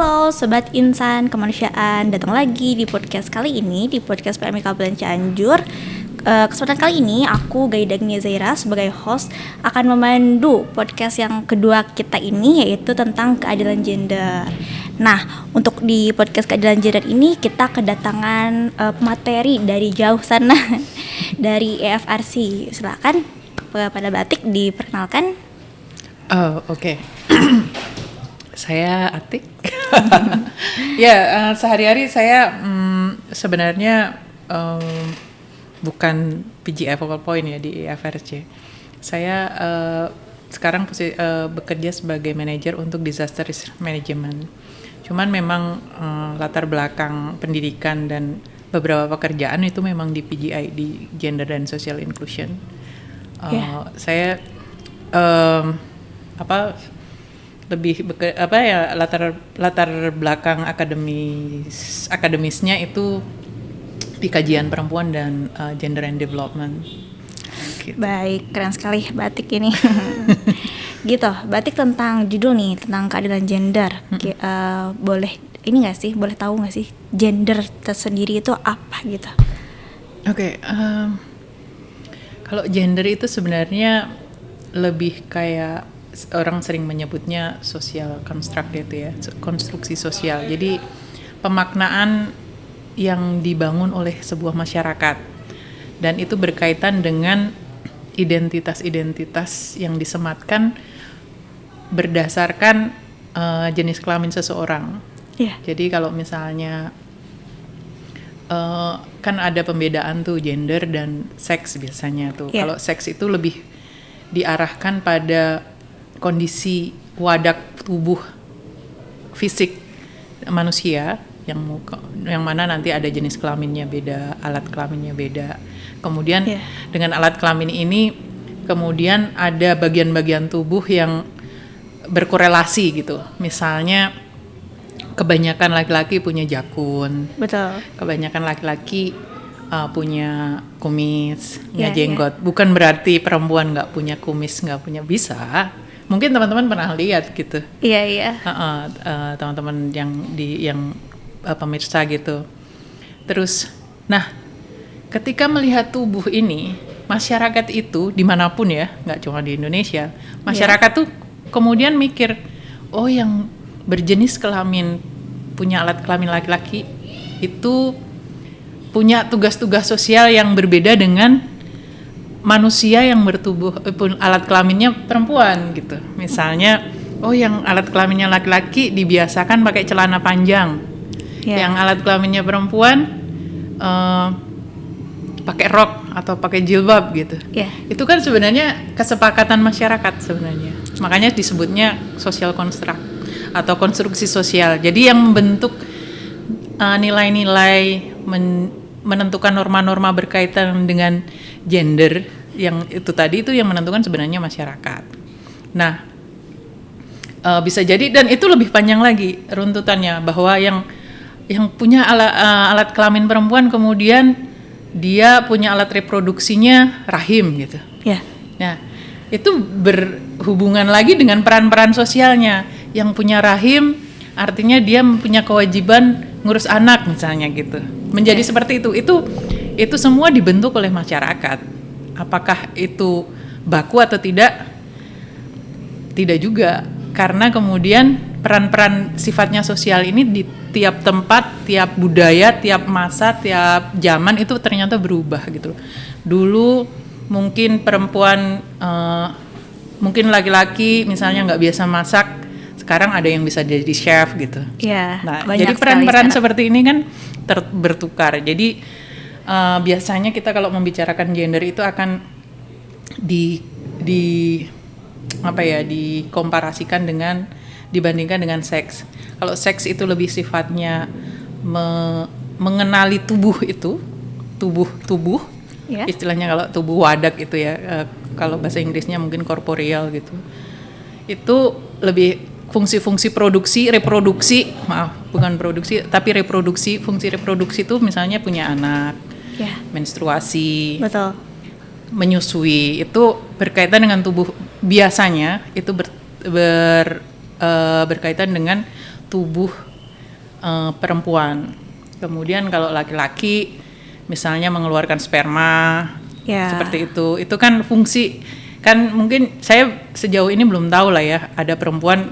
Halo Sobat Insan Kemanusiaan, datang lagi di podcast kali ini, di podcast PMI Kabupaten Cianjur. Kesempatan kali ini aku Gaida Agnia Zaira sebagai host akan memandu podcast yang kedua kita ini, yaitu tentang keadilan gender. Nah, untuk di podcast keadilan gender ini kita kedatangan pemateri dari jauh sana dari EFRC. Silakan pada Batik diperkenalkan. Oke. Saya Atik. Sehari-hari saya sebenarnya bukan PGI Focal Point ya di EFRC. Saya sekarang bekerja sebagai manajer untuk disaster risk management. Cuman memang latar belakang pendidikan dan beberapa pekerjaan itu memang di PGI, di Gender dan Social Inclusion. Saya latar belakang akademisnya itu di kajian perempuan dan gender and development. Gitu. Baik, keren sekali Batik ini. Gitu, Batik tentang judul nih, tentang keadilan gender. Boleh tahu nggak sih gender tersendiri itu apa gitu? Oke, kalau gender itu sebenarnya lebih kayak orang sering menyebutnya social construct gitu ya, konstruksi sosial. Jadi pemaknaan yang dibangun oleh sebuah masyarakat, dan itu berkaitan dengan identitas-identitas yang disematkan berdasarkan jenis kelamin seseorang. Jadi kalau misalnya kan ada pembedaan tuh gender dan seks biasanya tuh. Kalau seks itu lebih diarahkan pada kondisi wadak tubuh fisik manusia yang mana nanti ada jenis kelaminnya beda, alat kelaminnya beda. Kemudian dengan alat kelamin ini kemudian ada bagian-bagian tubuh yang berkorelasi gitu. Misalnya kebanyakan laki-laki punya jakun. Betul. Kebanyakan laki-laki punya kumis, punya jenggot. Bukan berarti perempuan nggak punya kumis, nggak punya, bisa. Mungkin teman-teman pernah lihat gitu. Iya. Teman-teman yang pemirsa gitu. Terus, nah, ketika melihat tubuh ini, masyarakat itu dimanapun ya, nggak cuma di Indonesia, masyarakat tuh kemudian mikir, oh yang berjenis kelamin punya alat kelamin laki-laki itu punya tugas-tugas sosial yang berbeda dengan manusia yang bertubuh alat kelaminnya perempuan gitu. Misalnya, oh yang alat kelaminnya laki-laki dibiasakan pakai celana panjang. Yang alat kelaminnya perempuan pakai rok atau pakai jilbab gitu. Itu kan sebenarnya kesepakatan masyarakat sebenarnya. Makanya disebutnya social construct atau konstruksi sosial. Jadi yang membentuk nilai-nilai, menentukan norma-norma berkaitan dengan gender yang itu tadi, itu yang menentukan sebenarnya masyarakat. Nah, bisa jadi, dan itu lebih panjang lagi runtutannya, bahwa yang punya alat kelamin perempuan kemudian dia punya alat reproduksinya rahim gitu. Nah, itu berhubungan lagi dengan peran-peran sosialnya. Yang punya rahim artinya dia punya kewajiban ngurus anak misalnya gitu. Menjadi seperti itu. Itu semua dibentuk oleh masyarakat. Apakah itu baku atau tidak? Tidak juga. Karena kemudian peran-peran sifatnya sosial ini di tiap tempat, tiap budaya, tiap masa, tiap zaman itu ternyata berubah gitu. Dulu mungkin perempuan, mungkin laki-laki misalnya nggak biasa masak, sekarang ada yang bisa jadi chef gitu. Nah, jadi peran-peran seperti ini kan bertukar. Jadi biasanya kita kalau membicarakan gender itu akan dikomparasikan dibandingkan dengan seks. Kalau seks itu lebih sifatnya mengenali tubuh itu, tubuh. Istilahnya kalau tubuh wadak itu ya, kalau bahasa Inggrisnya mungkin corporeal gitu. Itu lebih fungsi-fungsi reproduksi, fungsi reproduksi itu misalnya punya anak, menstruasi, betul, menyusui, itu berkaitan dengan tubuh. Biasanya itu berkaitan dengan tubuh perempuan. Kemudian kalau laki-laki misalnya mengeluarkan sperma, seperti itu kan fungsi, kan mungkin saya sejauh ini belum tahu lah ya, ada perempuan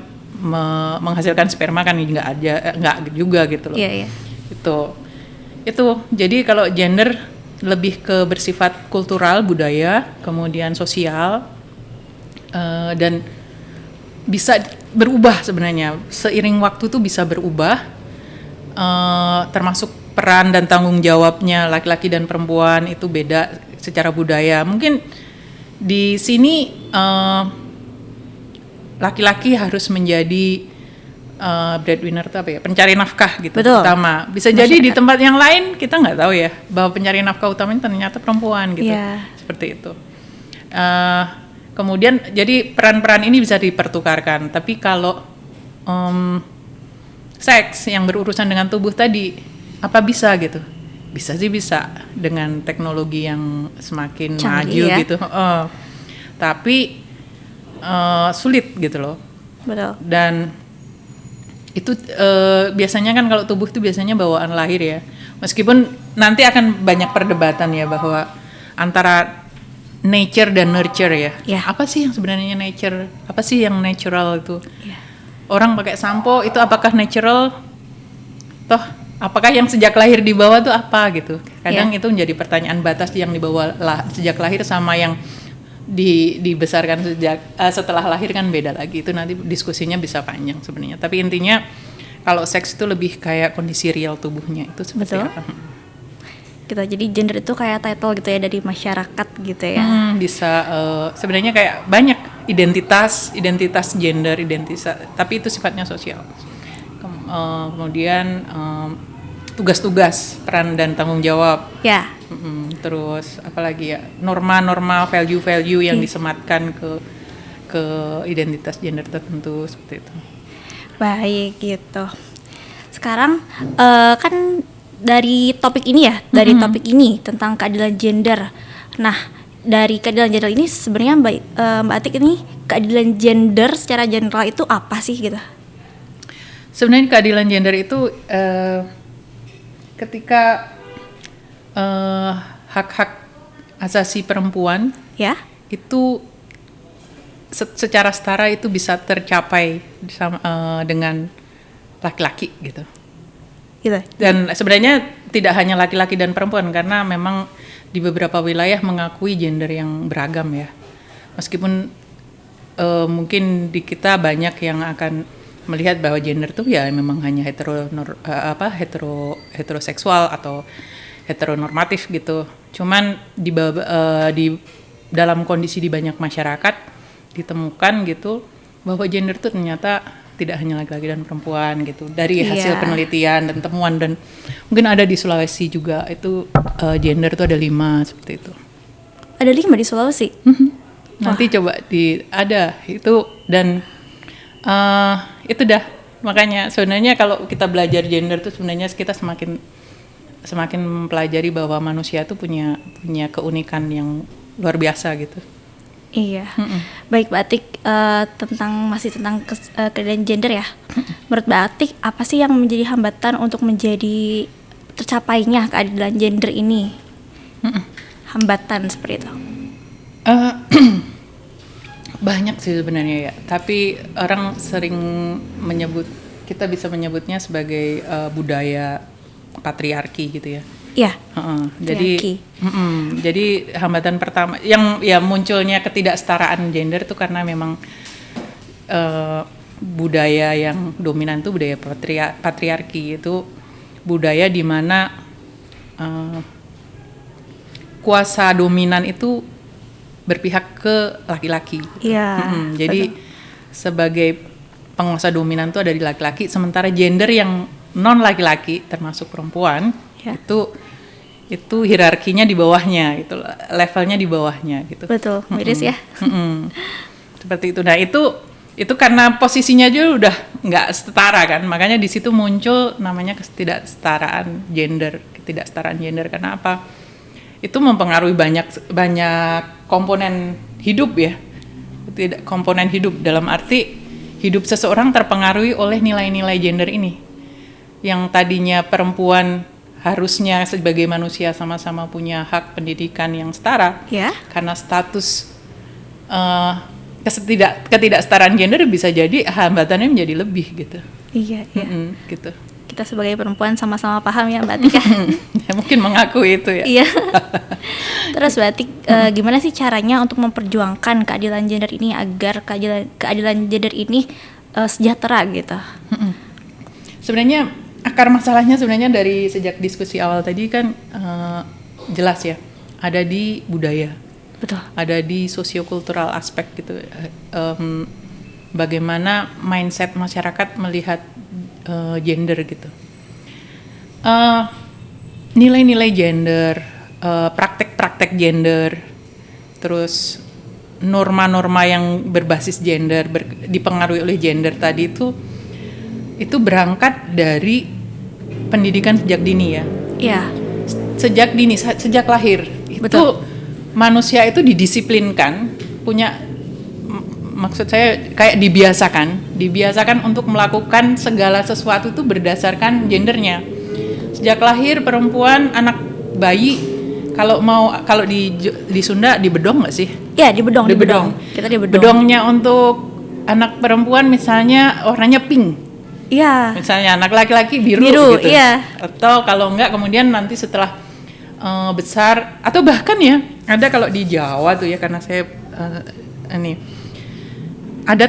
menghasilkan sperma kan nggak juga gitu loh. Itu jadi kalau gender lebih ke bersifat kultural, budaya, kemudian sosial, dan bisa berubah sebenarnya seiring waktu tuh bisa berubah, termasuk peran dan tanggung jawabnya laki-laki dan perempuan itu beda secara budaya. Mungkin di sini laki-laki harus menjadi breadwinner itu apa ya, pencari nafkah gitu. Betul. Utama. Bisa jadi di tempat yang lain kita nggak tahu ya bahwa pencari nafkah utamanya ternyata perempuan gitu. Seperti itu. Kemudian jadi peran-peran ini bisa dipertukarkan. Tapi kalau seks yang berurusan dengan tubuh tadi, apa bisa gitu? Bisa sih, bisa dengan teknologi yang semakin maju gitu. Tapi sulit gitu loh. Betul. Dan itu biasanya kan kalau tubuh itu biasanya bawaan lahir ya. Meskipun nanti akan banyak perdebatan ya bahwa antara nature dan nurture ya. Apa sih yang sebenarnya nature? Apa sih yang natural itu? Orang pakai sampo itu apakah natural? Toh apakah yang sejak lahir dibawa tuh apa gitu? Kadang itu menjadi pertanyaan batas yang dibawa sejak lahir sama yang dibesarkan setelah lahir kan beda lagi. Itu nanti diskusinya bisa panjang sebenarnya. Tapi intinya kalau seks itu lebih kayak kondisi real tubuhnya itu seperti apa? Gitu. Jadi gender itu kayak title gitu ya dari masyarakat gitu ya. Bisa sebenarnya kayak banyak identitas gender, tapi itu sifatnya sosial. Kemudian tugas-tugas, peran dan tanggung jawab. Terus apalagi ya, norma-norma, value-value yang disematkan ke identitas gender tertentu seperti itu. Baik gitu. Sekarang kan dari topik ini ya, topik ini tentang keadilan gender. Nah, dari keadilan gender ini sebenarnya Mbak Atik ini keadilan gender secara general itu apa sih gitu? Sebenarnya keadilan gender itu ketika hak-hak asasi perempuan itu secara setara itu bisa tercapai dengan laki-laki gitu. Dan sebenarnya tidak hanya laki-laki dan perempuan, karena memang di beberapa wilayah mengakui gender yang beragam ya. Meskipun mungkin di kita banyak yang akan melihat bahwa gender tuh ya memang hanya heteroseksual atau heteronormatif gitu. Cuman di dalam kondisi di banyak masyarakat ditemukan gitu bahwa gender tuh ternyata tidak hanya laki-laki dan perempuan gitu. Dari hasil penelitian dan temuan, dan mungkin ada di Sulawesi juga itu gender tuh ada 5 seperti itu. Ada 5 di Sulawesi? Nanti coba ada itu, dan itu dah, makanya sebenarnya kalau kita belajar gender tuh sebenarnya kita semakin mempelajari bahwa manusia tuh punya keunikan yang luar biasa gitu. Iya. Baik Mbak Atik, masih tentang keadilan gender ya. Menurut Mbak Atik, apa sih yang menjadi hambatan untuk menjadi tercapainya keadilan gender ini? Hambatan seperti itu. Banyak sih sebenarnya ya, tapi orang sering kita bisa menyebutnya sebagai budaya patriarki gitu ya. Iya. Jadi hambatan pertama yang ya munculnya ketidaksetaraan gender itu karena memang budaya yang dominan itu budaya patriarki, itu budaya di mana kuasa dominan itu berpihak ke laki-laki. Jadi sebagai penguasa dominan itu ada di laki-laki, sementara gender yang non laki-laki termasuk perempuan itu hierarkinya di bawahnya, itu levelnya di bawahnya gitu. Betul, miris ya. Seperti itu. Nah itu karena posisinya juga udah nggak setara kan, makanya di situ muncul namanya ketidaksetaraan gender. Karena apa? Itu mempengaruhi banyak komponen hidup ya. Komponen hidup dalam arti hidup seseorang terpengaruhi oleh nilai-nilai gender ini. yang tadinya perempuan harusnya sebagai manusia sama-sama punya hak pendidikan yang setara, Ya. karena status ketidaksetaraan gender bisa jadi hambatannya menjadi lebih gitu. Iya, iya. Gitu. Kita sebagai perempuan sama-sama paham ya Mbak Atika. Ya, mungkin mengakui itu ya. Iya. Terus Mbak Atik, gimana sih caranya untuk memperjuangkan keadilan gender ini agar keadilan gender ini sejahtera gitu? Sebenarnya akar masalahnya sebenarnya dari sejak diskusi awal tadi kan jelas ya, ada di budaya, Betul. ada di sosiokultural aspek gitu. Bagaimana mindset masyarakat melihat gender gitu. Nilai-nilai gender, praktek-praktek gender, terus norma-norma yang berbasis gender, dipengaruhi oleh gender tadi itu berangkat dari pendidikan sejak dini ya. Iya. Sejak dini, sejak lahir. Itu Betul. manusia itu didisiplinkan, maksud saya kayak dibiasakan untuk melakukan segala sesuatu itu berdasarkan gendernya. Sejak lahir perempuan, anak bayi, kalau di Sunda dibedong nggak sih? Iya, dibedong. Kita dibedong. Bedongnya untuk anak perempuan misalnya warnanya pink. Iya. Misalnya anak laki-laki biru gitu. Iya. Atau kalau enggak kemudian nanti setelah besar, atau bahkan ya ada kalau di Jawa tuh ya, karena saya ada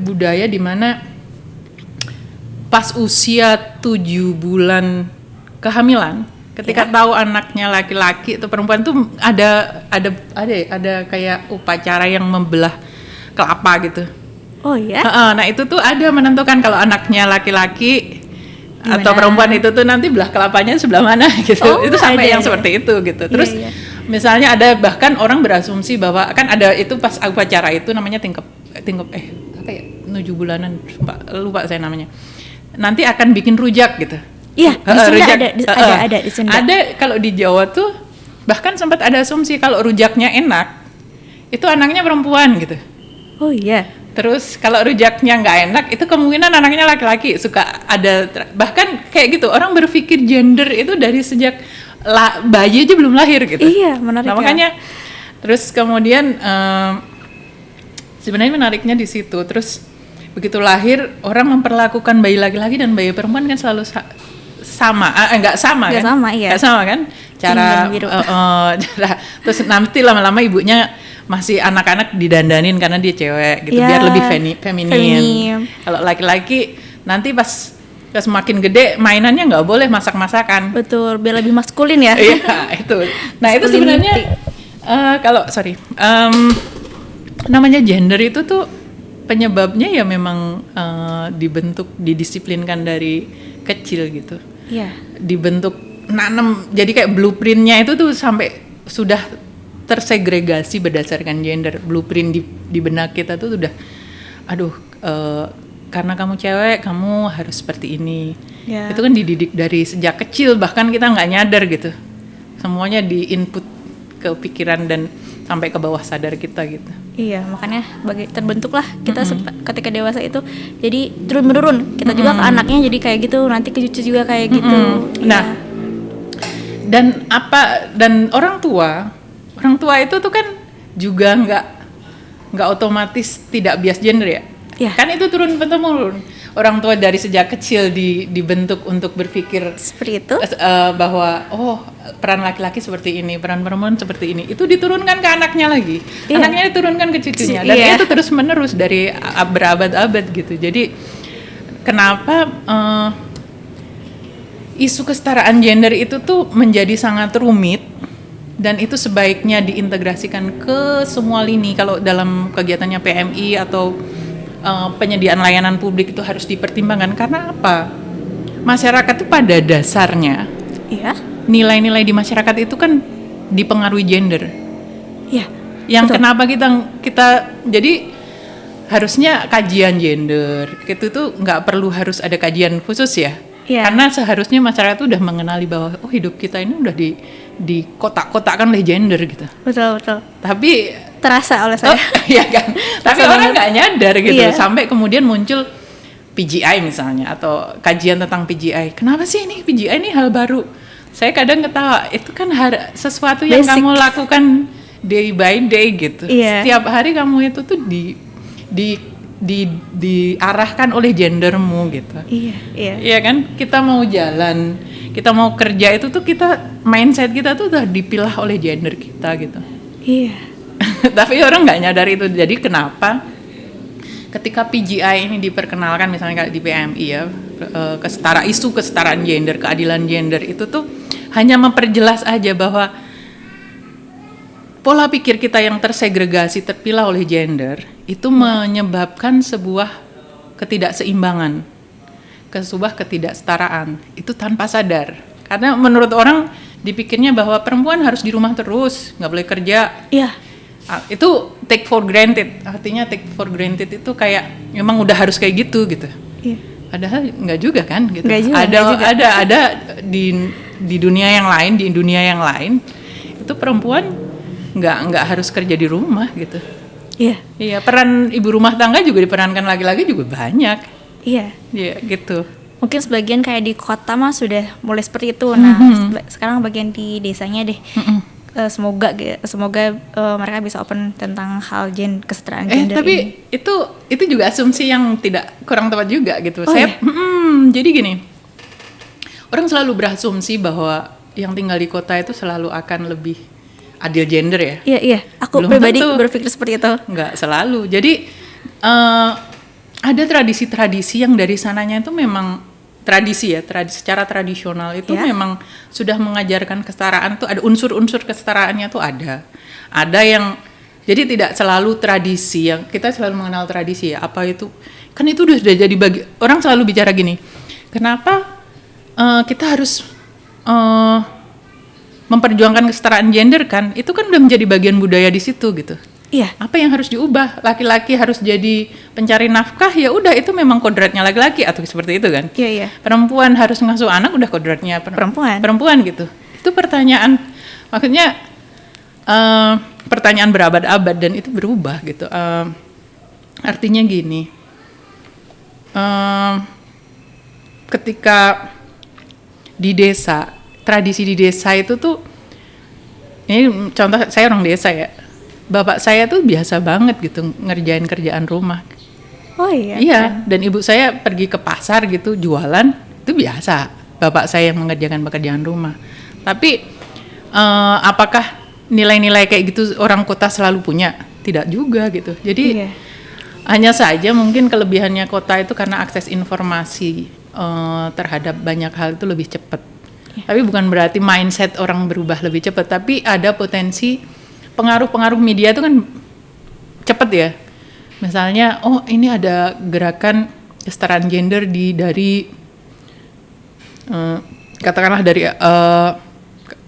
budaya di mana pas usia 7 bulan kehamilan, ketika tahu anaknya laki-laki atau perempuan tuh ada kayak upacara yang membelah kelapa gitu. Oh ya. Nah itu tuh ada menentukan kalau anaknya laki-laki Gimana? atau perempuan itu tuh nanti belah kelapanya sebelah mana gitu. Oh, itu sampai ada yang ya? seperti itu gitu. Terus Iya. misalnya ada bahkan orang berasumsi bahwa kan ada itu pas upacara itu namanya tingkep apa ya, 7 bulanan, lupa saya namanya. Nanti akan bikin rujak gitu. Iya, di Sunda Rujak, ada di Sunda. Ada kalau di Jawa tuh bahkan sempat ada asumsi kalau rujaknya enak itu anaknya perempuan gitu. Oh iya. Terus kalau rujaknya nggak enak itu kemungkinan anaknya laki-laki, suka ada bahkan kayak gitu, orang berpikir gender itu dari sejak bayi aja belum lahir gitu. Iya, menarik. Nah makanya terus kemudian sebenarnya menariknya di situ. Terus begitu lahir orang memperlakukan bayi laki-laki dan bayi perempuan kan selalu sama, nggak sama Nggak kan? sama, iya. Nggak sama kan? Cara terus nanti lama-lama ibunya masih anak-anak didandanin karena dia cewek gitu, biar lebih feminin. Kalau laki-laki nanti pas makin gede mainannya nggak boleh masak-masakan. Betul, biar lebih maskulin ya. Iya itu. Nah itu sebenarnya namanya gender itu tuh penyebabnya ya memang didisiplinkan dari kecil gitu. Iya. Dibentuk nanam, jadi kayak blueprintnya itu tuh sampai sudah tersegregasi berdasarkan gender. Blueprint di benak kita tuh udah, karena kamu cewek kamu harus seperti ini. Ya. Itu kan dididik dari sejak kecil, bahkan kita nggak nyadar gitu. Semuanya di input ke pikiran dan sampai ke bawah sadar kita gitu. Iya, makanya terbentuklah kita ketika dewasa itu jadi turun menurun. Kita juga ke anaknya jadi kayak gitu, nanti ke cucu juga kayak gitu. Nah, dan orang tua itu tuh kan juga nggak otomatis tidak bias gender ya. Iya. Kan itu turun temurun. Orang tua dari sejak kecil dibentuk untuk berpikir Seperti itu. bahwa peran laki-laki seperti ini, peran perempuan seperti ini. Itu diturunkan ke anaknya lagi. Iya. Anaknya diturunkan ke cucunya, dan Iya. itu terus menerus dari berabad-abad gitu. Jadi kenapa isu kesetaraan gender itu tuh menjadi sangat rumit, dan itu sebaiknya diintegrasikan ke semua lini. Kalau dalam kegiatannya PMI atau penyediaan layanan publik itu harus dipertimbangkan. Karena apa? Masyarakat itu pada dasarnya, Iya. nilai-nilai di masyarakat itu kan dipengaruhi gender. Iya. Yang betul. kenapa kita jadi harusnya kajian gender itu tuh nggak perlu harus ada kajian khusus ya. Iya. Karena seharusnya masyarakat tuh udah mengenali bahwa hidup kita ini udah di kotak-kotakan oleh gender gitu. Betul. Tapi Terasa oleh saya. iya kan. Tapi orang nggak nyadar gitu. Iya. Sampai kemudian muncul PGI misalnya atau kajian tentang PGI. Kenapa sih ini PGI ini hal baru? Saya kadang ketawa, itu kan sesuatu yang Basic. kamu lakukan day by day gitu. Iya. Setiap hari kamu itu tuh diarahkan oleh gendermu gitu. Iya. Iya kan? Kita mau jalan, kita mau kerja itu tuh mindset kita tuh udah dipilah oleh gender kita gitu. Iya. Tapi orang nggak nyadar itu. Jadi kenapa ketika PGI ini diperkenalkan misalnya kayak di PMI ya, isu kesetaraan gender, keadilan gender itu tuh hanya memperjelas aja bahwa pola pikir kita yang tersegregasi, terpilah oleh gender itu menyebabkan sebuah ketidakseimbangan, sebuah ketidaksetaraan itu tanpa sadar. Karena menurut orang dipikirnya bahwa perempuan harus di rumah terus, nggak boleh kerja. Iya. Itu take for granted, artinya take for granted itu kayak memang udah harus kayak gitu. Iya. Padahal nggak juga kan gitu. Nggak juga, Ada di dunia yang lain, di dunia yang lain itu perempuan nggak harus kerja di rumah gitu. Iya. Iya, peran ibu rumah tangga juga diperankan laki-laki juga banyak. Iya. Iya gitu. Mungkin sebagian kayak di kota mah sudah mulai seperti itu. Nah, sekarang bagian di desanya deh. Semoga mereka bisa open tentang hal kesetaraan gender Tapi ini. itu juga asumsi yang kurang tepat juga gitu. Iya? Jadi gini, orang selalu berasumsi bahwa yang tinggal di kota itu selalu akan lebih adil gender ya. Iya. Aku Belum pribadi tentu. berpikir seperti itu. Nggak selalu. Jadi ada tradisi-tradisi yang dari sananya itu memang tradisi secara tradisional itu memang sudah mengajarkan kesetaraan tuh, ada unsur-unsur kesetaraannya tuh ada yang jadi tidak selalu tradisi yang kita selalu mengenal tradisi ya, apa itu kan itu udah jadi orang selalu bicara gini, kenapa kita harus memperjuangkan kesetaraan gender, kan itu kan udah menjadi bagian budaya di situ gitu. Iya. Apa yang harus diubah? Laki-laki harus jadi pencari nafkah, ya udah itu memang kodratnya laki-laki atau seperti itu kan? Iya. Perempuan harus ngasuh anak, udah kodratnya perempuan gitu. Itu pertanyaan, maksudnya pertanyaan berabad-abad dan itu berubah gitu. Artinya gini, ketika di desa, tradisi di desa itu tuh, ini contoh saya orang desa ya. Bapak saya tuh biasa banget gitu ngerjain kerjaan rumah. Oh iya. Iya, dan ibu saya pergi ke pasar gitu jualan, itu biasa. Bapak saya yang mengerjakan pekerjaan rumah. Tapi apakah nilai-nilai kayak gitu orang kota selalu punya? Tidak juga gitu. Jadi hanya saja mungkin kelebihannya kota itu karena akses informasi terhadap banyak hal itu lebih cepat. Tapi bukan berarti mindset orang berubah lebih cepat, tapi ada potensi pengaruh media itu kan cepet ya. Misalnya, oh ini ada gerakan kesetaraan gender dari katakanlah dari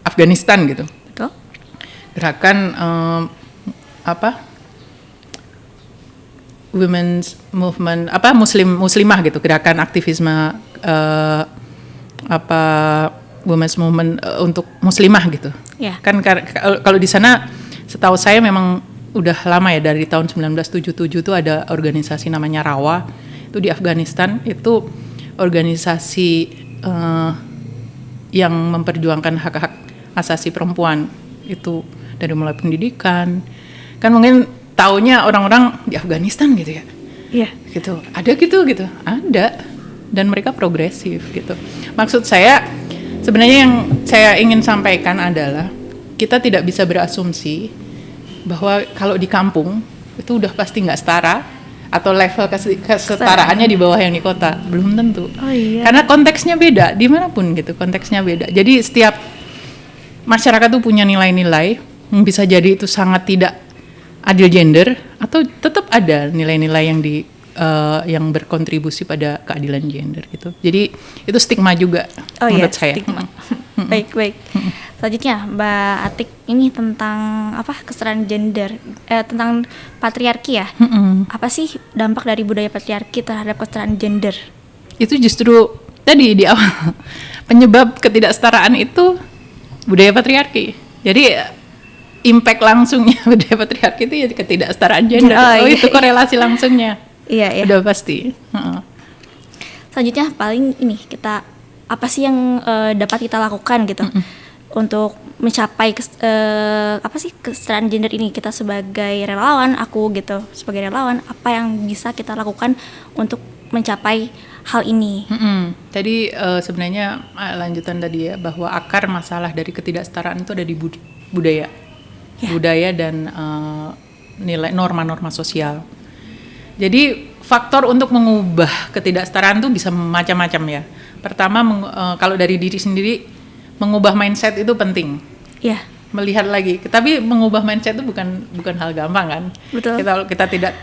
Afghanistan gitu. Betul. Gerakan women's movement muslimah gitu, gerakan aktivisme women's movement untuk muslimah gitu. Yeah. Kan kalau di sana setahu saya memang udah lama ya, dari tahun 1977 tuh ada organisasi namanya Rawa, itu di Afghanistan, itu organisasi yang memperjuangkan hak-hak asasi perempuan, itu dari mulai pendidikan, kan mungkin taunya orang-orang di Afghanistan gitu ya. Iya. Gitu, ada, dan mereka progresif gitu. Maksud saya sebenarnya yang saya ingin sampaikan adalah kita tidak bisa berasumsi bahwa kalau di kampung itu udah pasti nggak setara atau level kesetaraannya di bawah yang di kota, belum tentu. Oh iya. Karena konteksnya beda, dimanapun gitu konteksnya beda. Jadi setiap masyarakat tuh punya nilai-nilai yang bisa jadi itu sangat tidak adil gender, atau tetap ada nilai-nilai yang berkontribusi pada keadilan gender gitu. Jadi itu stigma juga menurut saya. Stigma. Baik. Selanjutnya Mbak Atik, ini tentang kesetaraan gender, tentang patriarki ya. Apa sih dampak dari budaya patriarki terhadap kesetaraan gender? Itu justru tadi di awal penyebab ketidaksetaraan itu budaya patriarki. Jadi impact langsungnya budaya patriarki itu ya ketidaksetaraan gender. Itu korelasi langsungnya. Iya. Udah pasti. selanjutnya paling ini kita apa sih yang dapat kita lakukan gitu untuk mencapai kesetaraan gender ini. Kita sebagai relawan, aku gitu sebagai relawan, apa yang bisa kita lakukan untuk mencapai hal ini. Tadi sebenarnya lanjutan tadi ya, bahwa akar masalah dari ketidaksetaraan itu ada di budaya, budaya dan nilai norma-norma sosial. Jadi faktor untuk mengubah ketidaksetaraan itu bisa macam-macam ya. Pertama, kalau dari diri sendiri, mengubah mindset itu penting. Iya. Melihat lagi, tapi mengubah mindset itu bukan hal gampang kan. Betul. Kita tidak,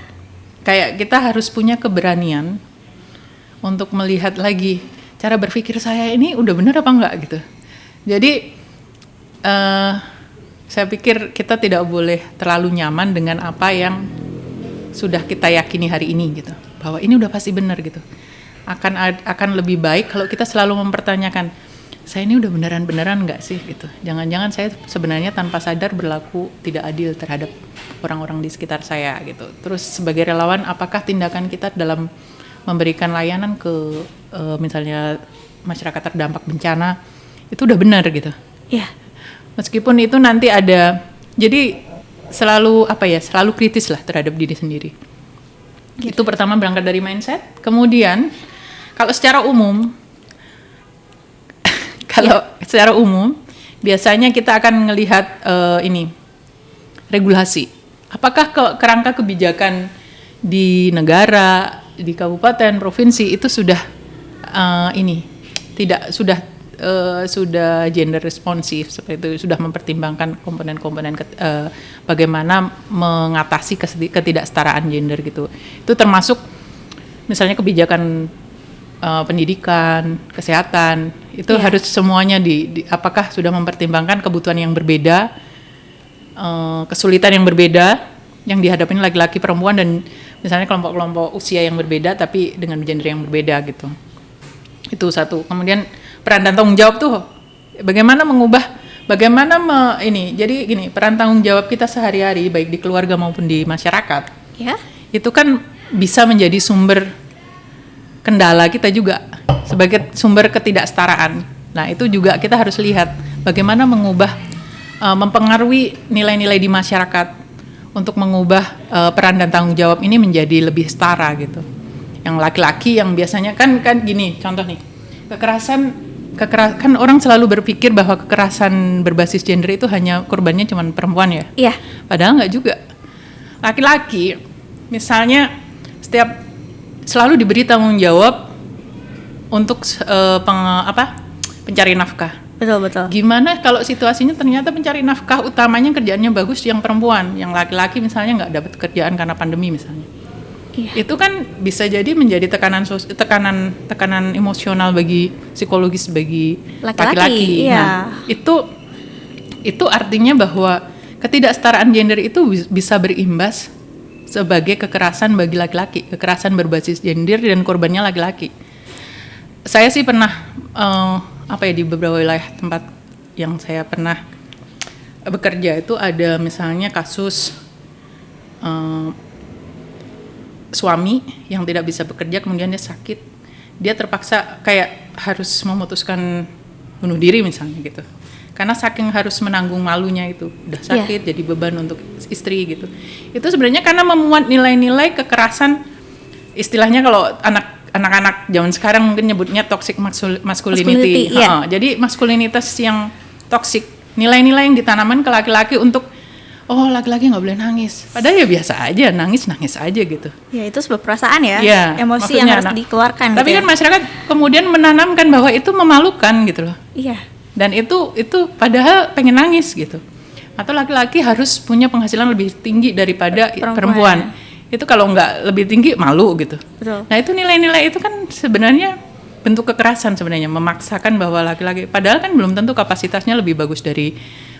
kayak kita harus punya keberanian untuk melihat lagi cara berpikir saya ini udah benar apa enggak gitu. Jadi saya pikir kita tidak boleh terlalu nyaman dengan apa yang sudah kita yakini hari ini gitu, bahwa ini udah pasti benar gitu. Akan lebih baik kalau kita selalu mempertanyakan, saya ini udah beneran nggak sih gitu. Jangan-jangan saya sebenarnya tanpa sadar berlaku tidak adil terhadap orang-orang di sekitar saya gitu. Terus sebagai relawan, apakah tindakan kita dalam memberikan layanan ke misalnya masyarakat terdampak bencana itu udah benar gitu. Iya. Meskipun itu nanti ada, jadi selalu kritis lah terhadap diri sendiri. Gitu. Itu pertama berangkat dari mindset. Kemudian kalau secara umum secara umum biasanya kita akan melihat regulasi. Apakah kerangka kebijakan di negara, di kabupaten, provinsi itu sudah sudah gender responsif seperti itu, sudah mempertimbangkan komponen-komponen bagaimana mengatasi ketidaksetaraan gender gitu. Itu termasuk misalnya kebijakan pendidikan, kesehatan, itu harus semuanya apakah sudah mempertimbangkan kebutuhan yang berbeda, kesulitan yang berbeda yang dihadapi laki-laki, perempuan, dan misalnya kelompok-kelompok usia yang berbeda tapi dengan gender yang berbeda gitu. Itu satu. Kemudian peran dan tanggung jawab tuh bagaimana jadi gini, peran tanggung jawab kita sehari-hari baik di keluarga maupun di masyarakat. Ya. Itu kan bisa menjadi sumber kendala kita juga sebagai sumber ketidaksetaraan. Nah, itu juga kita harus lihat bagaimana mempengaruhi nilai-nilai di masyarakat untuk mengubah peran dan tanggung jawab ini menjadi lebih setara gitu. Yang laki-laki yang biasanya kan gini, contoh nih, kekerasan kan orang selalu berpikir bahwa kekerasan berbasis gender itu hanya korbannya cuma perempuan ya. Iya. Padahal nggak juga. Laki-laki misalnya selalu diberi tanggung jawab untuk pencari nafkah. Betul. Gimana kalau situasinya ternyata pencari nafkah utamanya kerjaannya bagus yang perempuan, yang laki-laki misalnya nggak dapat kerjaan karena pandemi misalnya. Iya. Itu kan bisa jadi menjadi tekanan emosional bagi psikologis bagi laki-laki. Iya. Nah, itu artinya bahwa ketidaksetaraan gender itu bisa berimbas sebagai kekerasan bagi laki-laki, kekerasan berbasis gender dan korbannya laki-laki. Saya sih pernah di beberapa wilayah tempat yang saya pernah bekerja itu ada misalnya kasus suami yang tidak bisa bekerja, kemudian dia sakit, dia terpaksa kayak harus memutuskan bunuh diri misalnya gitu. Karena saking harus menanggung malunya itu, udah sakit jadi beban untuk istri gitu. Itu sebenarnya karena memuat nilai-nilai kekerasan, istilahnya kalau anak-anak zaman sekarang mungkin nyebutnya toxic masculinity. Jadi maskulinitas yang toxic, nilai-nilai yang ditanamkan ke laki-laki untuk laki-laki nggak boleh nangis. Padahal ya biasa aja, nangis aja gitu. Ya itu sebuah perasaan ya, emosi yang harus dikeluarkan. Tapi gitu kan masyarakat kemudian menanamkan bahwa itu memalukan gitu loh. Iya. Dan itu padahal pengen nangis gitu. Atau laki-laki harus punya penghasilan lebih tinggi daripada perempuan. Itu kalau nggak lebih tinggi malu gitu. Betul. Nah itu nilai-nilai itu kan sebenarnya bentuk kekerasan sebenarnya, memaksakan bahwa laki-laki, padahal kan belum tentu kapasitasnya lebih bagus dari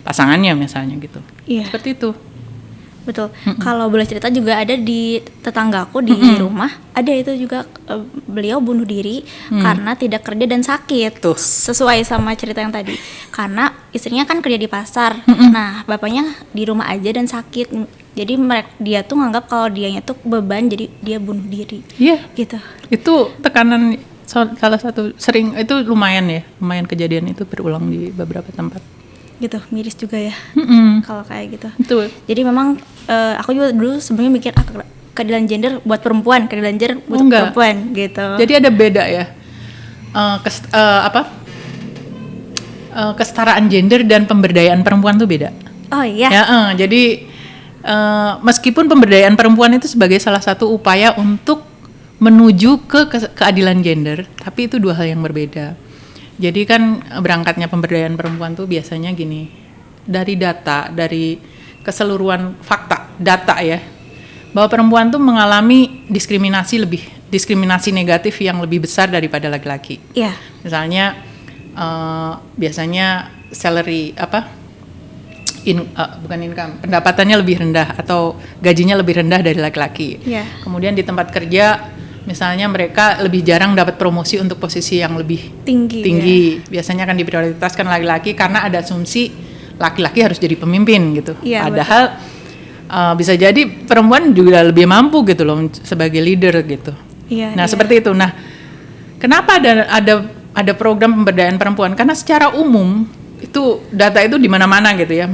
pasangannya misalnya gitu. Iya. Seperti itu. Betul. Kalau boleh cerita juga ada di tetanggaku di rumah, ada itu juga beliau bunuh diri karena tidak kerja dan sakit. Tuh. Sesuai sama cerita yang tadi. Karena istrinya kan kerja di pasar. Nah, bapaknya di rumah aja dan sakit. Jadi dia tuh nganggap kalau dianya tuh beban, jadi dia bunuh diri. Iya. Gitu. Itu tekanan salah satu sering itu lumayan kejadian itu berulang di beberapa tempat. Gitu, miris juga ya kalau kayak gitu. Betul. Jadi memang aku juga dulu sebenarnya mikir keadilan gender buat perempuan, keadilan gender buat perempuan gitu. Jadi ada beda ya. Kesetaraan gender dan pemberdayaan perempuan tuh beda. Oh iya. Ya, jadi meskipun pemberdayaan perempuan itu sebagai salah satu upaya untuk menuju ke keadilan gender, tapi itu dua hal yang berbeda. Jadi kan berangkatnya pemberdayaan perempuan tuh biasanya gini, dari data, dari keseluruhan fakta, data ya, bahwa perempuan tuh mengalami diskriminasi negatif yang lebih besar daripada laki-laki. Iya. Misalnya biasanya salary bukan income, pendapatannya lebih rendah atau gajinya lebih rendah dari laki-laki. Yeah. Kemudian di tempat kerja, misalnya mereka lebih jarang dapat promosi untuk posisi yang lebih tinggi. Yeah. Biasanya kan diprioritaskan laki-laki karena ada asumsi laki-laki harus jadi pemimpin gitu. Yeah, padahal bisa jadi perempuan juga lebih mampu gitu loh sebagai leader gitu. Yeah, nah seperti itu. Nah kenapa ada program pemberdayaan perempuan? Karena secara umum itu data itu di mana-mana gitu ya,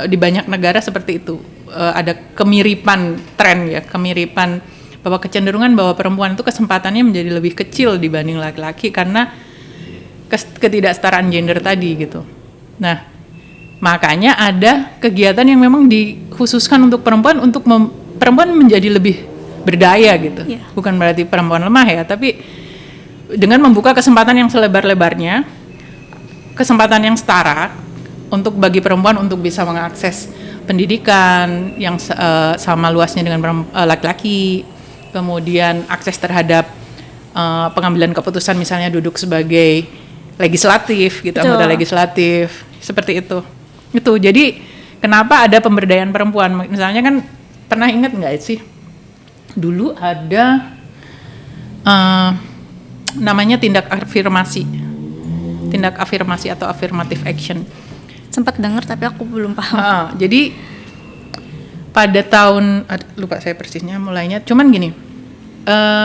di banyak negara seperti itu. Ada kemiripan tren ya, kemiripan bahwa kecenderungan bahwa perempuan itu kesempatannya menjadi lebih kecil dibanding laki-laki karena ketidaksetaraan gender tadi gitu. Nah, makanya ada kegiatan yang memang dikhususkan untuk perempuan perempuan menjadi lebih berdaya gitu. Yeah. Bukan berarti perempuan lemah ya, tapi dengan membuka kesempatan yang selebar-lebarnya, kesempatan yang setara untuk bagi perempuan untuk bisa mengakses pendidikan yang sama luasnya dengan laki-laki, kemudian akses terhadap pengambilan keputusan, misalnya duduk sebagai legislatif gitu, anggota legislatif, seperti itu. Jadi kenapa ada pemberdayaan perempuan? Misalnya kan pernah ingat nggak sih dulu ada namanya tindak afirmasi atau affirmative action. Sempat dengar tapi aku belum paham. Jadi pada tahun lupa saya persisnya mulainya, cuman gini,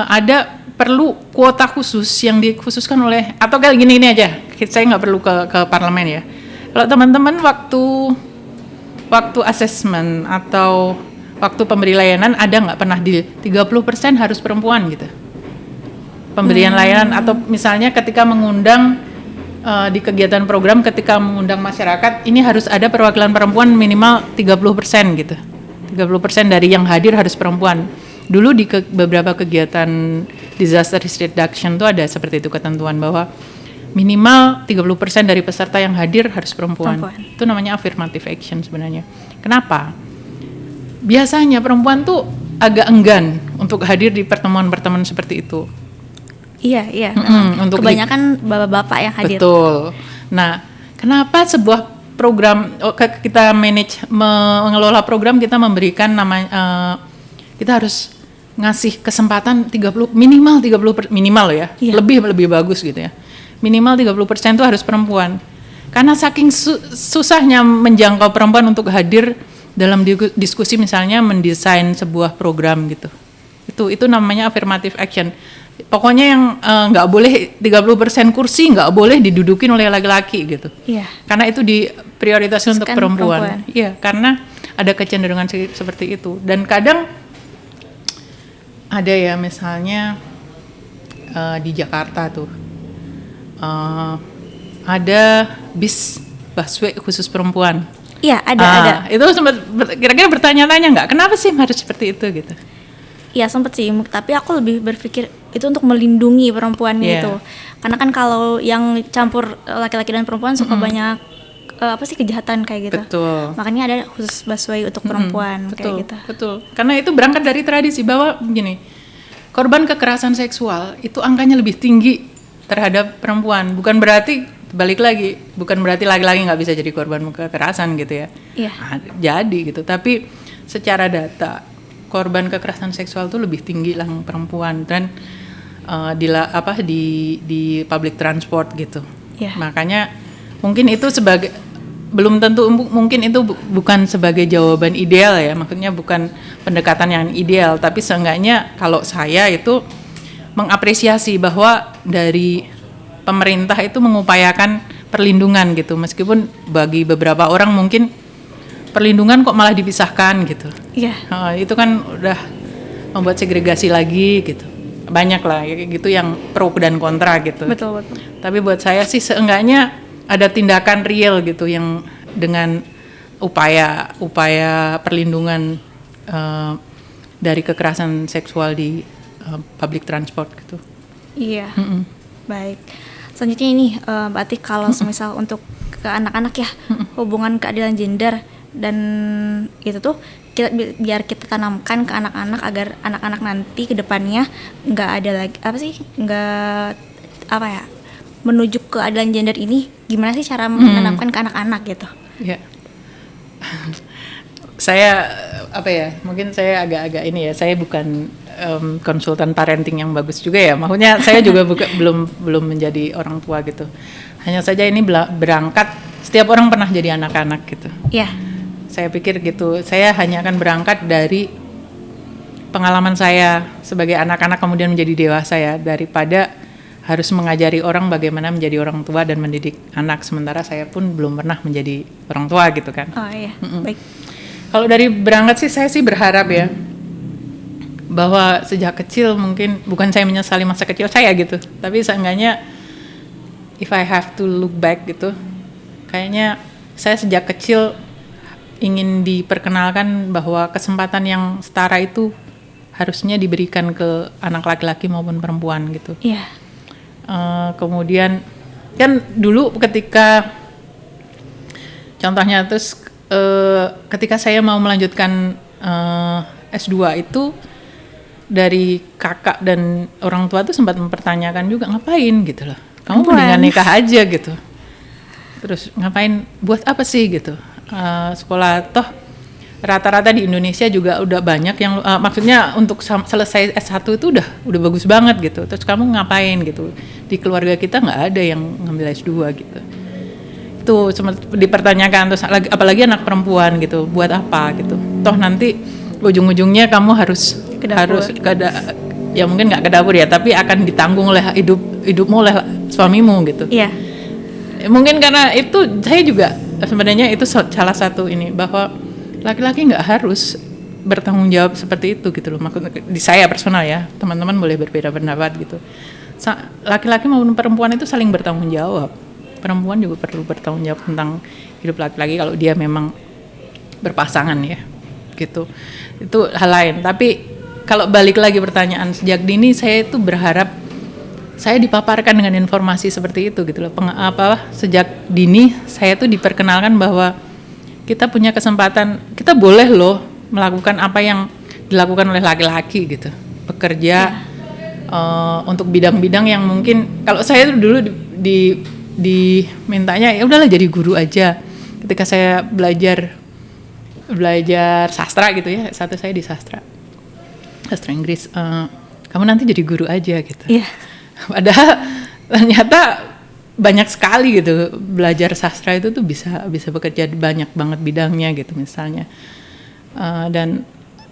ada perlu kuota khusus yang dikhususkan oleh, atau kayak gini aja, saya nggak perlu ke parlemen ya. Kalau teman-teman waktu assessment atau waktu pemberi layanan ada nggak pernah di 30% harus perempuan gitu pemberian layanan, atau misalnya ketika mengundang di kegiatan program, ketika mengundang masyarakat, ini harus ada perwakilan perempuan minimal 30% gitu. 30% dari yang hadir harus perempuan. Dulu di beberapa kegiatan disaster risk reduction itu ada seperti itu ketentuan bahwa minimal 30% dari peserta yang hadir harus perempuan. Itu namanya affirmative action sebenarnya. Kenapa? Biasanya perempuan tuh agak enggan untuk hadir di pertemuan-pertemuan seperti itu. Iya. Untuk kebanyakan bapak-bapak yang hadir. Betul. Nah, kenapa sebuah program kita mengelola program, kita memberikan kita harus ngasih kesempatan minimal ya. Iya. Lebih bagus gitu ya. Minimal 30% itu harus perempuan. Karena saking susahnya menjangkau perempuan untuk hadir dalam diskusi, misalnya mendesain sebuah program gitu. Itu namanya affirmative action. Pokoknya yang nggak boleh 30% kursi nggak boleh didudukin oleh laki-laki gitu. Iya. Karena itu diprioritaskan untuk perempuan. Iya, karena ada kecenderungan seperti itu. Dan kadang ada ya, misalnya di Jakarta tuh ada busway khusus perempuan. Iya, ada. Itu sempat kira-kira bertanya-tanya nggak, kenapa sih harus seperti itu gitu? Iya sempat sih, tapi aku lebih berpikir itu untuk melindungi perempuan gitu. Karena kan kalau yang campur laki-laki dan perempuan suka banyak kejahatan kayak gitu. Betul. Makanya ada khusus busway untuk perempuan kayak gitu. Betul. Karena itu berangkat dari tradisi bahwa begini, korban kekerasan seksual itu angkanya lebih tinggi terhadap perempuan. Bukan berarti laki-laki nggak bisa jadi korban kekerasan gitu ya. Iya. Jadi gitu. Tapi secara data korban kekerasan seksual itu lebih tinggi lah perempuan, dan di public transport gitu. Yeah. Makanya mungkin itu belum tentu, mungkin itu bukan sebagai jawaban ideal ya, maksudnya bukan pendekatan yang ideal, tapi seenggaknya kalau saya itu mengapresiasi bahwa dari pemerintah itu mengupayakan perlindungan gitu, meskipun bagi beberapa orang mungkin perlindungan kok malah dipisahkan gitu. Iya. Itu kan udah membuat segregasi lagi gitu. Banyak lah gitu yang pro dan kontra gitu. Betul. Tapi buat saya sih seenggaknya ada tindakan real gitu yang dengan upaya perlindungan dari kekerasan seksual di public transport gitu. Iya. Baik. Selanjutnya ini berarti kalau semisal untuk ke anak-anak ya, hubungan keadilan gender dan itu tuh biar kita tanamkan ke anak-anak agar anak-anak nanti ke depannya nggak ada lagi menuju keadilan gender ini, gimana sih cara menanamkan ke anak-anak gitu? Ya. Saya mungkin saya agak-agak ini ya, saya bukan konsultan parenting yang bagus juga ya, maksudnya saya juga belum menjadi orang tua gitu. Hanya saja ini berangkat, setiap orang pernah jadi anak-anak gitu. Iya. Saya pikir gitu, saya hanya akan berangkat dari pengalaman saya sebagai anak-anak kemudian menjadi dewasa ya, daripada harus mengajari orang bagaimana menjadi orang tua dan mendidik anak, sementara saya pun belum pernah menjadi orang tua gitu kan. Oh iya, baik. Kalau dari berangkat sih, saya sih berharap ya bahwa sejak kecil, mungkin bukan saya menyesali masa kecil saya gitu, tapi seenggaknya if I have to look back gitu, kayaknya saya sejak kecil ingin diperkenalkan bahwa kesempatan yang setara itu harusnya diberikan ke anak laki-laki maupun perempuan gitu. Iya. Kemudian kan dulu ketika contohnya terus ketika saya mau melanjutkan S2 itu, dari kakak dan orang tua tuh sempat mempertanyakan juga, ngapain gitu loh, kamu mendingan nikah aja gitu, terus ngapain, buat apa sih gitu, sekolah toh rata-rata di Indonesia juga udah banyak yang maksudnya untuk selesai S1 itu udah bagus banget gitu, terus kamu ngapain gitu, di keluarga kita nggak ada yang ngambil S2 gitu. Itu sempat dipertanyakan, terus apalagi anak perempuan gitu, buat apa gitu, toh nanti ujung-ujungnya kamu harus ya mungkin nggak ke dapur ya, tapi akan ditanggung oleh hidupmu oleh suamimu gitu. Iya. Mungkin karena itu saya juga sebenarnya itu salah satu ini, bahwa laki-laki nggak harus bertanggung jawab seperti itu gitu loh. Maksudnya di saya personal ya, teman-teman boleh berbeda pendapat gitu. Laki-laki maupun perempuan itu saling bertanggung jawab. Perempuan juga perlu bertanggung jawab tentang hidup laki-laki kalau dia memang berpasangan ya gitu. Itu hal lain. Tapi kalau balik lagi pertanyaan, sejak dini saya itu berharap saya dipaparkan dengan informasi seperti itu gitu loh. Sejak dini saya tuh diperkenalkan bahwa kita punya kesempatan, kita boleh loh melakukan apa yang dilakukan oleh laki-laki gitu, bekerja untuk bidang-bidang yang mungkin kalau saya dulu dimintanya ya udahlah jadi guru aja. Ketika saya belajar sastra gitu ya, satu saya di sastra Inggris, kamu nanti jadi guru aja gitu. Iya. Padahal ternyata banyak sekali gitu, belajar sastra itu tuh bisa bekerja banyak banget bidangnya gitu misalnya.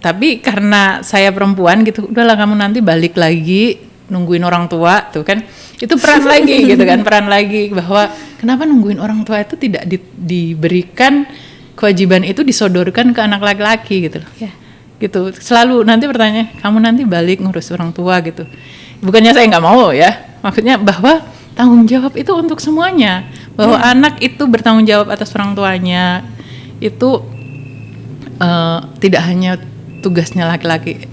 Tapi karena saya perempuan gitu, udahlah kamu nanti balik lagi nungguin orang tua tuh kan, itu peran lagi gitu kan, peran lagi bahwa kenapa nungguin orang tua itu tidak diberikan kewajiban itu disodorkan ke anak laki-laki gitu loh. Yeah. Gitu. Selalu nanti pertanyaan, kamu nanti balik ngurus orang tua gitu. Bukannya saya nggak mau ya, maksudnya bahwa tanggung jawab itu untuk semuanya, bahwa anak itu bertanggung jawab atas orang tuanya, itu tidak hanya tugasnya laki-laki,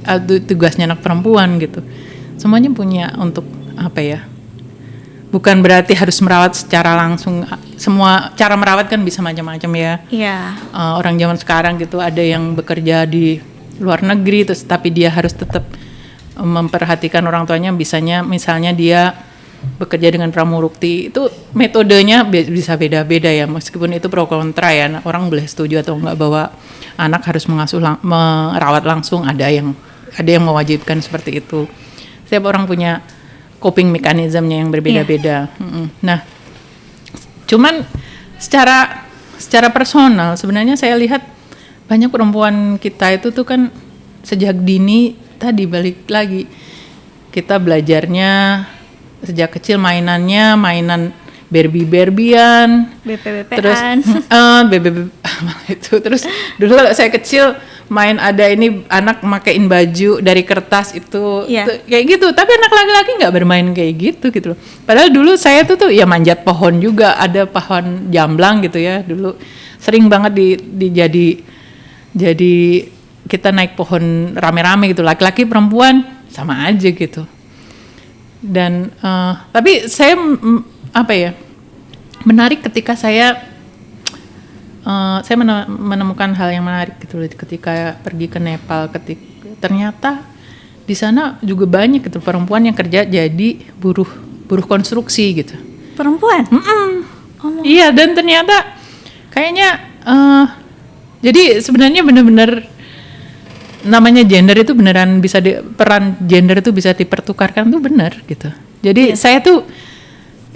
tugasnya anak perempuan gitu. Semuanya punya untuk apa ya? Bukan berarti harus merawat secara langsung. Semua cara merawat kan bisa macam-macam ya. Iya. Orang zaman sekarang gitu ada yang bekerja di luar negeri, terus tapi dia harus tetap memperhatikan orang tuanya. Misalnya dia bekerja dengan pramurukti, itu metodenya bisa beda-beda ya. Meskipun itu pro kontra ya. Orang boleh setuju atau enggak bahwa anak harus merawat langsung. Ada yang mewajibkan seperti itu. Setiap orang punya coping mekanismenya yang berbeda-beda. Yeah. Nah, cuman secara personal sebenarnya saya lihat banyak perempuan kita itu tuh kan sejak dini tadi balik lagi kita belajarnya sejak kecil mainannya mainan Barbie-Barbian, terus BP-BPan. itu terus dulu saya kecil main ada ini anak makein baju dari kertas itu Iya. kayak gitu, tapi anak laki-laki nggak bermain kayak gitu loh. Padahal dulu saya tuh ya manjat pohon juga, ada pohon jamblang gitu ya dulu, sering banget jadi kita naik pohon rame-rame gitu, laki-laki perempuan sama aja gitu. Dan tapi saya menarik ketika saya menemukan hal yang menarik gitu ketika pergi ke Nepal. Ternyata di sana juga banyak gitu perempuan yang kerja jadi buruh konstruksi gitu. Perempuan? Iya, dan ternyata kayaknya jadi sebenarnya benar-benar namanya gender itu beneran bisa peran gender itu bisa dipertukarkan tuh benar gitu. Jadi saya tuh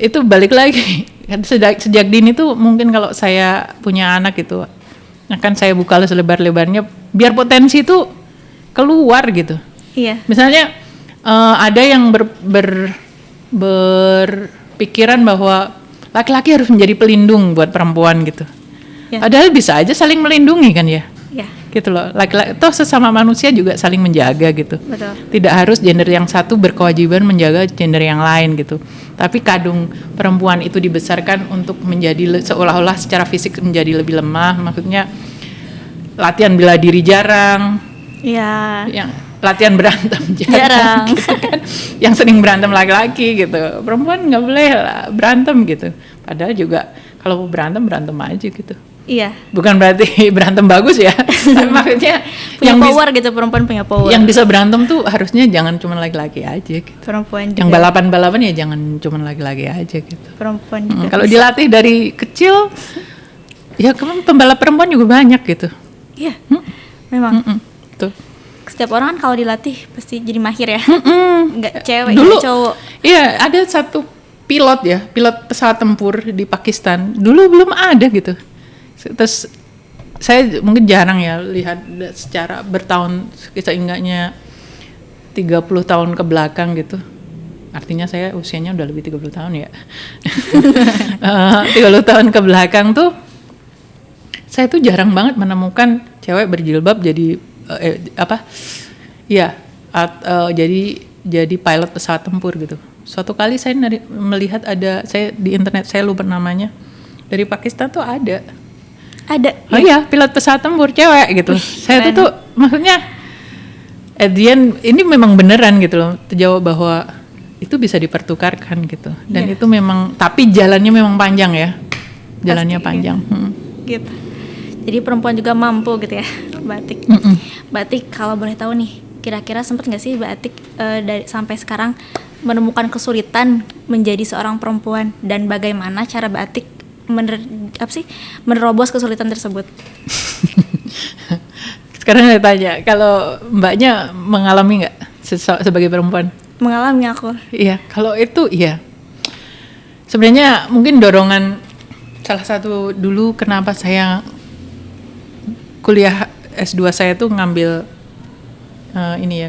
itu balik lagi kan sejak dini tuh mungkin kalau saya punya anak gitu akan saya buka selebar-lebarnya biar potensi itu keluar gitu. Iya. Misalnya ada yang berpikiran bahwa laki-laki harus menjadi pelindung buat perempuan gitu. Ya. Padahal bisa aja saling melindungi kan ya. Iya. Gitu loh. Laki-laki toh sesama manusia juga saling menjaga gitu. Betul. Tidak harus gender yang satu berkewajiban menjaga gender yang lain gitu. Tapi kadung perempuan itu dibesarkan untuk menjadi seolah-olah secara fisik menjadi lebih lemah. Maksudnya latihan bela diri jarang. Iya. Yang latihan berantem jarang. Gitu kan. Yang sering berantem laki-laki gitu. Perempuan nggak boleh berantem gitu. Padahal juga kalau berantem aja gitu. Iya. Bukan berarti berantem bagus ya. Tapi maksudnya Punya power gitu, perempuan punya power. yang bisa berantem tuh harusnya jangan cuma laki-laki aja gitu. Perempuan juga. Yang balapan ya jangan cuma laki-laki aja gitu. Perempuan juga. Kalau dilatih dari kecil, ya pembalap perempuan juga banyak gitu. Iya. Memang. Tuh. Setiap orang kan kalau dilatih pasti jadi mahir ya. Enggak cewek, Dulu, enggak cowok. Iya, ada satu pilot pesawat tempur di Pakistan. Dulu belum ada gitu. Terus saya mungkin jarang ya lihat secara bertahun, seenggaknya 30 tahun ke belakang gitu. Artinya saya usianya udah lebih 30 tahun ya. 30 tahun ke belakang tuh saya tuh jarang banget menemukan cewek berjilbab jadi jadi pilot pesawat tempur gitu. Suatu kali saya melihat saya di internet, saya lupa namanya, dari Pakistan tuh ada. Oh iya, pilot pesawat tempur cewek gitu. Saya tuh maksudnya at the end, ini memang beneran gitu loh, terjawab bahwa itu bisa dipertukarkan gitu. Dan itu memang, tapi jalannya memang panjang ya. Jalannya pasti, panjang. Gitu. Jadi perempuan juga mampu gitu ya, Batik. Batik kalau boleh tahu nih, kira-kira sempat nggak sih Batik sampai sekarang menemukan kesulitan menjadi seorang perempuan, dan bagaimana cara Batik menerobos kesulitan tersebut? Sekarang saya tanya, kalau mbaknya mengalami nggak sebagai perempuan? Mengalami aku. Iya, kalau itu iya. Sebenarnya mungkin dorongan salah satu dulu kenapa saya kuliah S2 saya tuh ngambil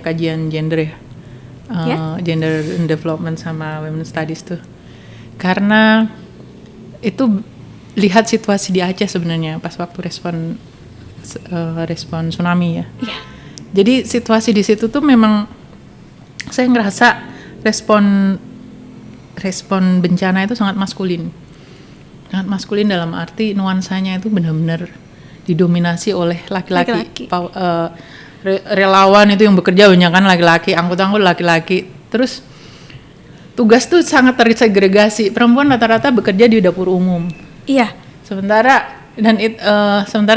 kajian gender ya. Gender and development sama women studies tuh. Karena itu lihat situasi di Aceh sebenarnya pas waktu respon tsunami ya. Yeah. Jadi situasi di situ tuh memang saya ngerasa respon bencana itu sangat maskulin. Sangat maskulin dalam arti nuansanya itu benar-benar didominasi oleh laki-laki. Relawan itu yang bekerja banyak kan laki-laki, angkut-angkut laki-laki. Terus tugas tuh sangat tersegregasi. Perempuan rata-rata bekerja di dapur umum. Iya. Sementara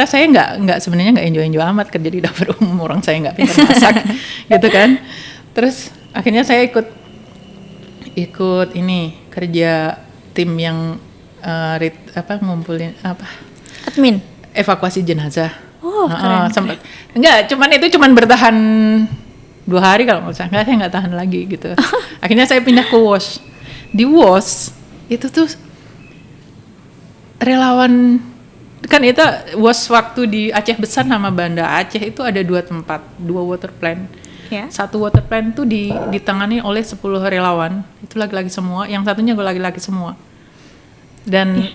saya sebenarnya nggak enjoy amat kerja di dapur umum, orang saya nggak pintar masak, gitu kan. Terus akhirnya saya ikut ini kerja tim yang ngumpulin admin evakuasi jenazah. Oh, keren. Sempat. Cuman bertahan 2 hari kalau nggak salah. Saya nggak tahan lagi gitu. Akhirnya saya pindah ke WOS. Di WOS itu tuh relawan kan WOS waktu di Aceh Besar sama Banda Aceh itu ada 2 tempat, 2 water plant. Ya. Satu water plant tuh ditangani oleh 10 relawan, itu laki-laki semua, yang satunya gue laki-laki semua. Dan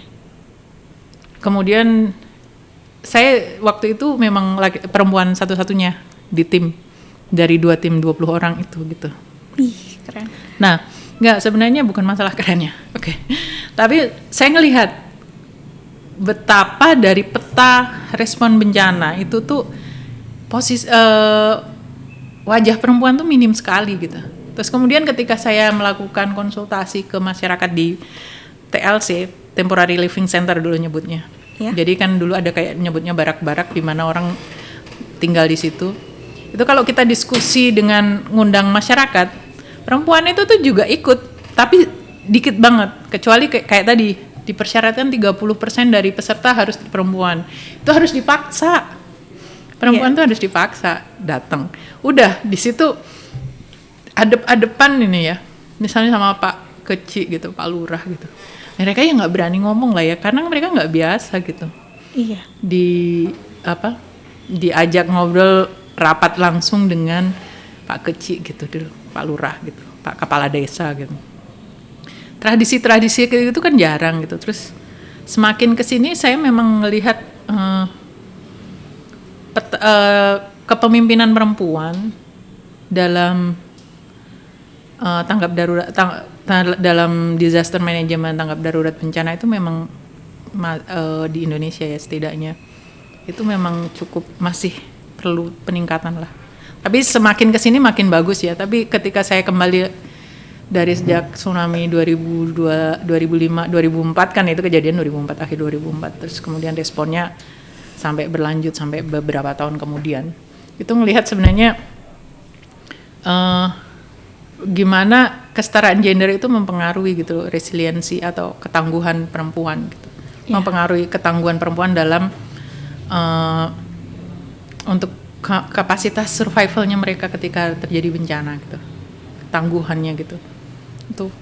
kemudian saya waktu itu memang perempuan satu-satunya di tim, dari 2 tim 20 orang itu gitu. Ih, keren. Nah, sebenarnya bukan masalah kerennya. Oke. Tapi saya ngelihat betapa dari peta respon bencana itu tuh wajah perempuan tuh minim sekali gitu. Terus kemudian ketika saya melakukan konsultasi ke masyarakat di TLC, Temporary Living Center dulu nyebutnya. Ya. Jadi kan dulu ada kayak nyebutnya barak-barak di mana orang tinggal di situ. Itu kalau kita diskusi dengan ngundang masyarakat, perempuan itu tuh juga ikut, tapi dikit banget. Kecuali kayak tadi, dipersyaratkan 30% dari peserta harus perempuan. Itu harus dipaksa. Perempuan tuh harus dipaksa datang. Udah di situ adep-adepan ini ya. Misalnya sama Pak Keci gitu, Pak Lurah gitu. Mereka ya nggak berani ngomong lah ya, karena mereka nggak biasa gitu. Iya. Diajak ngobrol rapat langsung dengan Pak Keci gitu dulu, Pak Lurah gitu, Pak Kepala Desa gitu. Tradisi-tradisi kayak gitu kan jarang gitu. Terus semakin kesini saya memang melihat kepemimpinan perempuan dalam tanggap darurat, dalam disaster management, tanggap darurat bencana itu memang di Indonesia ya setidaknya itu memang cukup masih perlu peningkatan lah. Tapi semakin kesini makin bagus ya. Tapi ketika saya kembali dari sejak tsunami 2002, 2005, 2004 kan itu kejadian 2004, akhir 2004. Terus kemudian responnya sampai berlanjut sampai beberapa tahun kemudian. Itu melihat sebenarnya gimana kesetaraan gender itu mempengaruhi gitu resiliensi atau ketangguhan perempuan gitu. Yeah. Mempengaruhi ketangguhan perempuan dalam untuk kapasitas survivalnya mereka ketika terjadi bencana gitu, tangguhannya gitu. Itu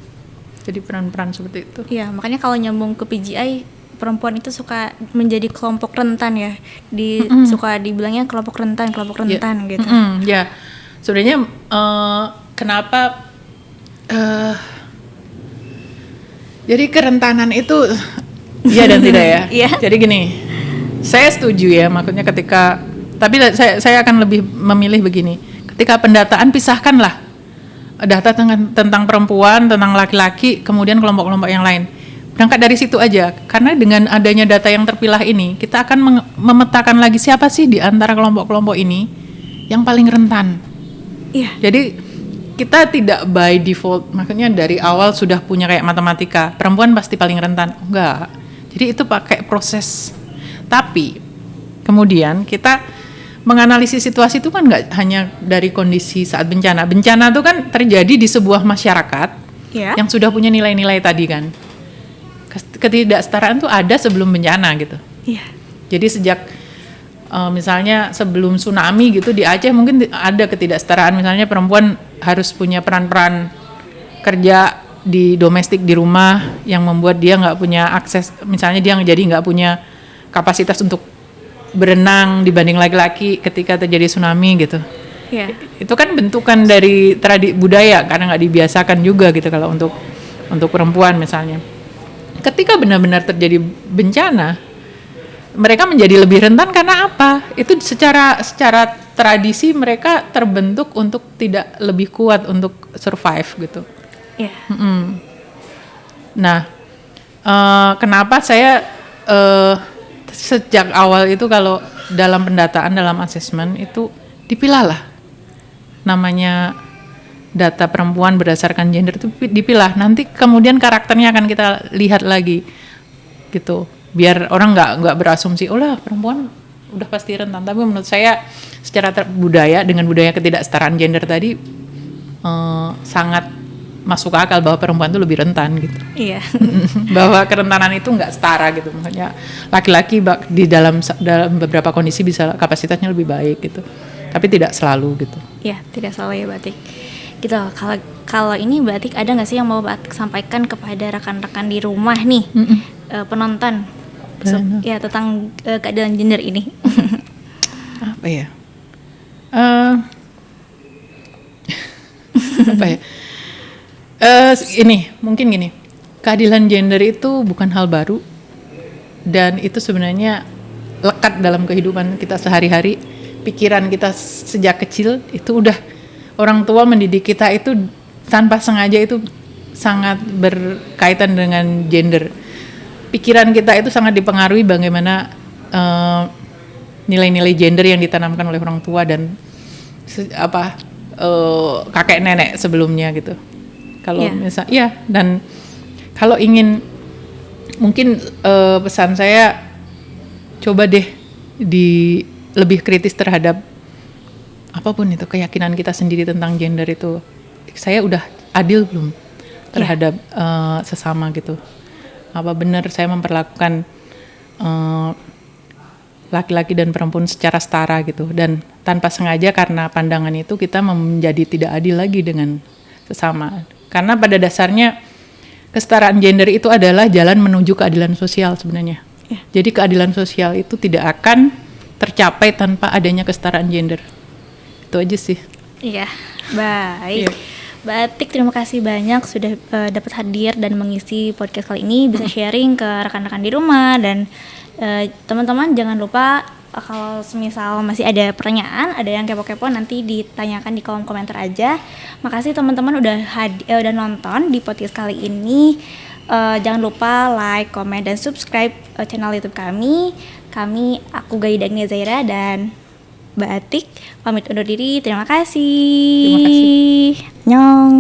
jadi peran-peran seperti itu. Iya, makanya kalau nyambung ke PGI, perempuan itu suka menjadi kelompok rentan ya, suka dibilangnya kelompok rentan gitu. Ya, sebenarnya kenapa? Jadi kerentanan itu iya dan tidak ya. Iya. Jadi gini, saya setuju ya, maksudnya ketika, tapi saya akan lebih memilih begini, ketika pendataan pisahkanlah data tentang perempuan, tentang laki-laki, kemudian kelompok-kelompok yang lain. Berangkat dari situ aja, karena dengan adanya data yang terpilah ini, kita akan memetakan lagi siapa sih di antara kelompok-kelompok ini yang paling rentan. Iya. Jadi kita tidak by default, makanya dari awal sudah punya kayak matematika, perempuan pasti paling rentan. Enggak. Jadi itu pakai proses. Tapi kemudian kita menganalisis situasi itu kan nggak hanya dari kondisi saat bencana. Bencana itu kan terjadi di sebuah masyarakat yang sudah punya nilai-nilai tadi kan. Ketidaksetaraan itu ada sebelum bencana gitu. Iya. Jadi sejak misalnya sebelum tsunami gitu di Aceh mungkin ada ketidaksetaraan, misalnya perempuan harus punya peran-peran kerja di domestik di rumah yang membuat dia nggak punya akses, misalnya dia jadi nggak punya kapasitas untuk berenang dibanding laki-laki ketika terjadi tsunami gitu. Yeah. Itu kan bentukan dari budaya karena nggak dibiasakan juga gitu kalau untuk perempuan misalnya. Ketika benar-benar terjadi bencana, mereka menjadi lebih rentan karena apa? Itu secara tradisi mereka terbentuk untuk tidak lebih kuat untuk survive gitu. Yeah. Nah, kenapa saya sejak awal itu kalau dalam pendataan, dalam asesmen itu dipilah lah namanya data perempuan berdasarkan gender itu dipilah, nanti kemudian karakternya akan kita lihat lagi gitu, biar orang nggak berasumsi oh lah perempuan udah pasti rentan. Tapi menurut saya secara budaya, dengan budaya ketidaksetaraan gender tadi sangat masuk akal bahwa perempuan itu lebih rentan gitu. Iya. Bahwa kerentanan itu nggak setara gitu, maksudnya laki-laki di dalam beberapa kondisi bisa kapasitasnya lebih baik gitu, tapi tidak selalu gitu. Iya, tidak selalu ya Batik. Gitu. Kalau ini Batik ada nggak sih yang mau Batik sampaikan kepada rekan-rekan di rumah nih, penonton, ya tentang keadilan gender ini? Apa ya? Apa ya? Ini mungkin gini, keadilan gender itu bukan hal baru dan itu sebenarnya lekat dalam kehidupan kita sehari-hari. Pikiran kita sejak kecil itu udah orang tua mendidik kita itu tanpa sengaja itu sangat berkaitan dengan gender. Pikiran kita itu sangat dipengaruhi bagaimana nilai-nilai gender yang ditanamkan oleh orang tua dan kakek nenek sebelumnya gitu. Kalau dan kalau ingin mungkin pesan saya coba deh lebih kritis terhadap apapun itu keyakinan kita sendiri tentang gender itu. Saya udah adil belum terhadap sesama gitu? Apa benar saya memperlakukan laki-laki dan perempuan secara setara gitu? Dan tanpa sengaja karena pandangan itu kita menjadi tidak adil lagi dengan sesama. Karena pada dasarnya kesetaraan gender itu adalah jalan menuju keadilan sosial sebenarnya. Jadi keadilan sosial itu tidak akan tercapai tanpa adanya kesetaraan gender. Itu aja sih. Iya, baik. Mbak Atik, terima kasih banyak sudah dapat hadir dan mengisi podcast kali ini, bisa sharing ke rekan-rekan di rumah dan teman-teman jangan lupa kalau semisal masih ada pertanyaan, ada yang kepo-kepo nanti ditanyakan di kolom komentar aja. Makasih teman-teman udah nonton di podcast kali ini. Jangan lupa like, comment, dan subscribe channel YouTube kami. Aku Gaida Agnia Zaira dan Mbak Atik pamit undur diri. Terima kasih. Terima kasih. Nyong.